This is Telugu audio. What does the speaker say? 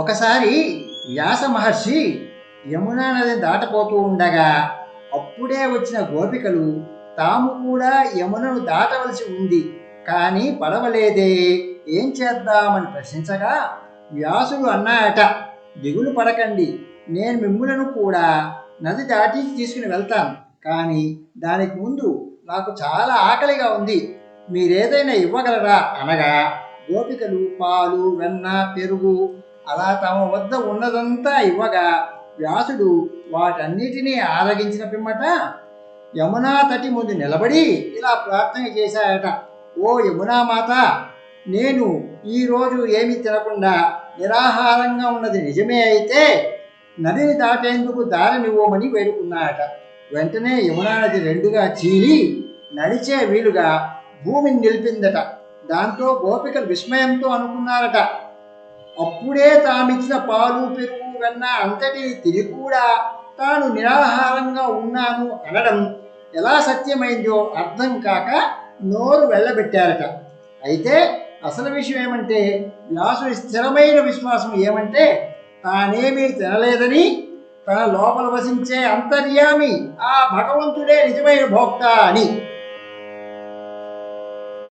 ఒకసారి వ్యాస మహర్షి యమునా నదిని దాటపోతూ ఉండగా అప్పుడే వచ్చిన గోపికలు తాము కూడా యమునను దాటవలసి ఉంది, కానీ పడవలేదే, ఏం చేద్దామని ప్రశ్నించగా వ్యాసుడు అన్నాయట, దిగులు పడకండి, నేను మిమ్ములను కూడా నది దాటి తీసుకుని వెళ్తాను, కానీ దానికి ముందు నాకు చాలా ఆకలిగా ఉంది, మీరేదైనా ఇవ్వగలరా అనగా గోపికలు పాలు, వెన్న, పెరుగు అలా తమ వద్ద ఉన్నదంతా ఇవ్వగా వ్యాసుడు వాటన్నిటినీ ఆరగించిన పిమ్మట యమునా తటి ముందు నిలబడి ఇలా ప్రార్థన చేశాయట, ఓ యమునామాత, నేను ఈరోజు ఏమీ తినకుండా నిరాహారంగా ఉన్నది నిజమే అయితే నదిని దాటేందుకు దారినివ్వమని వేడుకున్నాయట. వెంటనే యమునా నది రెండుగా చీలి నడిచే వీలుగా భూమిని నిలిపిందట. దాంతో గోపికలు విస్మయంతో అనుకున్నారట, అప్పుడే తామిచ్చిన పాలు, పెరుగు, వెన్న అంతటిని తిని కూడా తాను నిరాహారంగా ఉన్నాను అనడం ఎలా సత్యమైందో అర్థం కాక నోరు వెళ్ళబెట్టారట. అయితే అసలు విషయం ఏమంటే, వ్యాసుడి స్థిరమైన విశ్వాసం ఏమంటే తానేమీ తినలేదని, తన లోపల వసించే అంతర్యామి ఆ భగవంతుడే నిజమైన భోక్త అని.